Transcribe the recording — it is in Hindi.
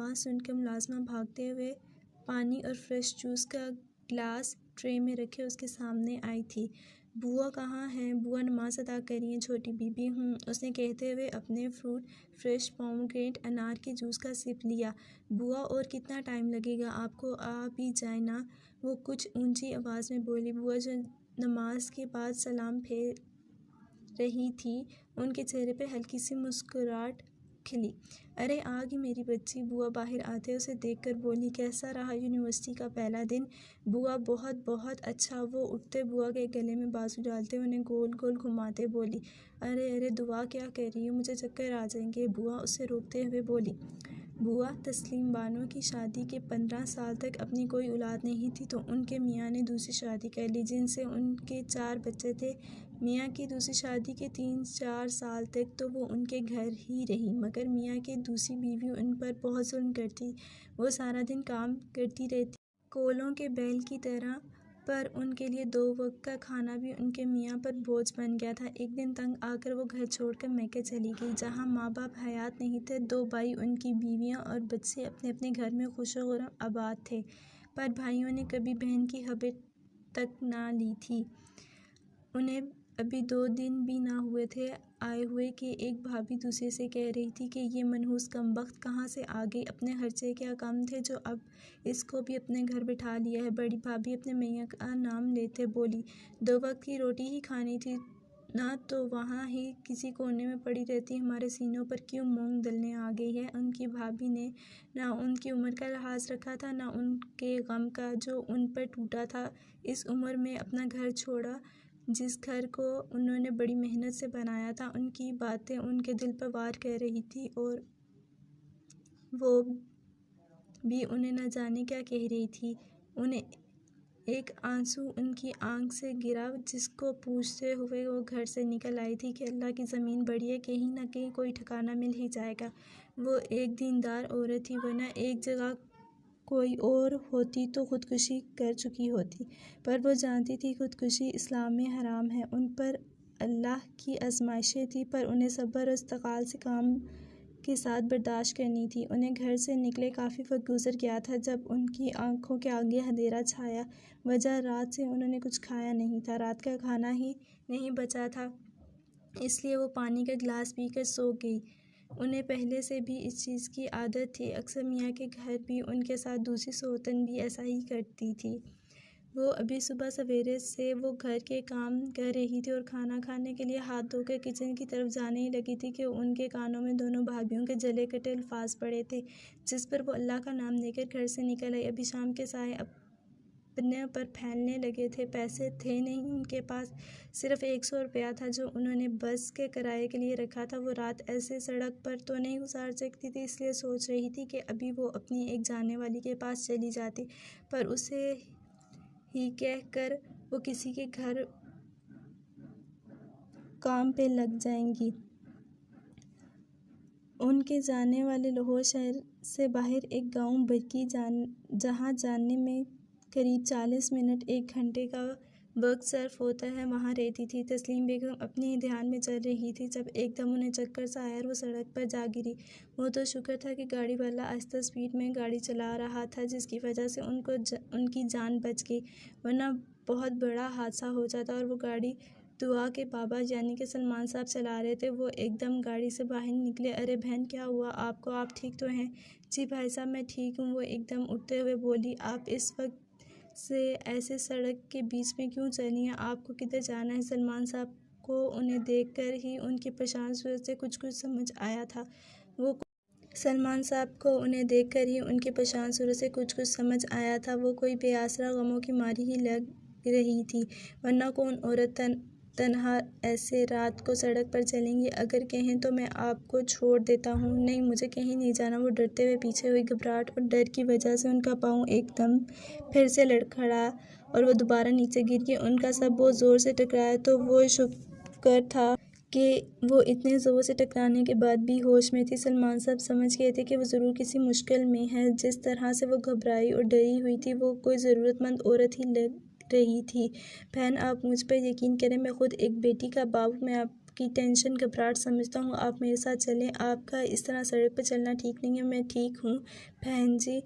आवाज़ सुनकर मुलाज़िमा भागते हुए पानी और फ्रेश जूस का गिलास ट्रे में रखे उसके सामने आई थी। बुआ कहाँ हैं? बुआ नमाज अदा कर रही हैं छोटी बीबी। उसने कहते हुए अपने फ्रूट फ्रेश पोमेग्रेनेट अनार के जूस का सिप लिया। बुआ और कितना टाइम लगेगा आपको? आ भी जाए ना, वो कुछ ऊंची आवाज़ में बोली। बुआ जो नमाज के बाद सलाम फेर रही थी, उनके चेहरे पर हल्की सी मुस्कुराहट खिली। अरे आ गई मेरी बच्ची। बुआ बाहर आते उसे देखकर बोली, कैसा रहा यूनिवर्सिटी का पहला दिन? बुआ बहुत बहुत अच्छा। वो उठते बुआ के गले में बाजू डालते उन्हें गोल गोल घुमाते बोली, अरे अरे दुआ क्या कर रही हो, मुझे चक्कर आ जाएंगे। बुआ उसे रोकते हुए बोली। बुआ, तस्लीम बानो की शादी के 15 साल तक अपनी कोई औलाद नहीं थी तो उनके मियाँ ने दूसरी शादी कर ली जिनसे उनके 4 बच्चे थे। मियाँ की दूसरी शादी के 3-4 साल तक तो वो उनके घर ही रही, मगर मियाँ की दूसरी बीवी उन पर बहुत जुल्म करती। वो सारा दिन काम करती रहती कोलों के बैल की तरह, पर उनके लिए 2 वक्त का खाना भी उनके मियाँ पर बोझ बन गया था। एक दिन तंग आकर वो घर छोड़कर मैके चली गई, जहाँ माँ बाप हयात नहीं थे। 2 भाई, उनकी बीवियाँ और बच्चे अपने अपने घर में खुशो आबाद थे, पर भाइयों ने कभी बहन की खबर तक ना ली थी। उन्हें अभी 2 दिन भी ना हुए थे आए हुए कि एक भाभी दूसरे से कह रही थी कि ये मनहूस कमबख्त कहाँ से आ गई, अपने खर्चे क्या कम थे जो अब इसको भी अपने घर बिठा लिया है। बड़ी भाभी अपने मैया का नाम लेते बोली, 2 वक्त की रोटी ही खानी थी ना तो वहाँ ही किसी कोने में पड़ी रहती, हमारे सीनों पर क्यों मूंग दलने आ गई है। उनकी भाभी ने ना उनकी उम्र का लिहाज रखा था, ना उनके गम का जो उन पर टूटा था। इस उम्र में अपना घर छोड़ा, जिस घर को उन्होंने बड़ी मेहनत से बनाया था। उनकी बातें उनके दिल पर वार कर रही थी और वो भी उन्हें न जाने क्या कह रही थी। उन्हें एक आंसू उनकी आंख से गिरा, जिसको पूछते हुए वो घर से निकल आई थी कि अल्लाह की ज़मीन बड़ी है, कहीं ना कहीं कोई ठिकाना मिल ही जाएगा। वो एक दीनदार औरत थी, वरना एक जगह कोई और होती तो खुदकुशी कर चुकी होती, पर वो जानती थी खुदकुशी इस्लाम में हराम है। उन पर अल्लाह की आजमाइशें थी, पर उन्हें सब्र और इस्तकाल से काम के साथ बर्दाश्त करनी थी। उन्हें घर से निकले काफ़ी वक्त गुजर गया था जब उनकी आंखों के आगे अंधेरा छाया। वजह, रात से उन्होंने कुछ खाया नहीं था, रात का खाना ही नहीं बचा था, इसलिए वो पानी का गिलास पीकर सो गई। उन्हें पहले से भी इस चीज़ की आदत थी, अक्सर मियाँ के घर भी उनके साथ दूसरी सौतन भी ऐसा ही करती थी। वो अभी सुबह सवेरे से वो घर के काम कर रही थी और खाना खाने के लिए हाथ धोकर किचन की तरफ जाने ही लगी थी कि उनके कानों में दोनों भाभीयों के जले कटे अल्फाज पड़े थे, जिस पर वो अल्लाह का नाम लेकर घर से निकल आई। अभी शाम के साए अपने पर फैलने लगे थे। पैसे थे नहीं उनके पास, सिर्फ 100 रुपया था जो उन्होंने बस के किराए के लिए रखा था। वो रात ऐसे सड़क पर तो नहीं गुजार सकती थी, इसलिए सोच रही थी कि अभी वो अपनी एक जाने वाली के पास चली जाती, पर उसे ही कह कर वो किसी के घर काम पे लग जाएंगी। उनके जाने वाले लाहौर शहर से बाहर एक गांव बरकी जहाँ जाने में करीब 40 मिनट 1 घंटे का वक्त सर्फ होता है, वहाँ रहती थी। तस्लीम बेगम अपने ही ध्यान में चल रही थी जब एकदम उन्हें चक्कर सा आया और वो सड़क पर जा गिरी। वो तो शुक्र था कि गाड़ी वाला आहिस्ता स्पीड में गाड़ी चला रहा था, जिसकी वजह से उनकी जान बच गई, वरना बहुत बड़ा हादसा हो जाता। और वो गाड़ी दुआ के बाबा यानी कि सलमान साहब चला रहे थे। वो एकदम गाड़ी से बाहर निकले। अरे बहन, क्या हुआ आपको? आप ठीक तो हैं? जी भाई साहब, मैं ठीक हूँ, वो एकदम उठते हुए बोली। आप इस वक्त से ऐसे सड़क के बीच में क्यों चली हैं? आपको किधर जाना है? सलमान साहब को उन्हें देखकर ही उनकी परेशान सूरत से कुछ समझ आया था। वो कोई बेआसरा गमों की मारी ही लग रही थी, वरना कौन औरत तन्हा ऐसे रात को सड़क पर चलेंगी? अगर कहें तो मैं आपको छोड़ देता हूँ। नहीं, मुझे कहीं नहीं जाना। वो डरते हुए पीछे हुई। घबराहट और डर की वजह से उनका पाँव एकदम फिर से लड़खड़ा और वो दोबारा नीचे गिर गई। उनका सब बहुत ज़ोर से टकराया तो वो शुक्र था कि वो इतने ज़ोर से टकराने के बाद भी होश में थी। सलमान साहब समझ गए थे कि वो ज़रूर किसी मुश्किल में है। जिस तरह से वो घबराई और डरी हुई थी, वो कोई ज़रूरतमंद औरत ही लग रही थी। बहन, आप मुझ पर यकीन करें, मैं खुद एक बेटी का बाप हूँ। मैं आपकी टेंशन घबराहट समझता हूँ, आप मेरे साथ चलें। आपका इस तरह सड़क पर चलना ठीक नहीं है। मैं ठीक हूँ बहन जी,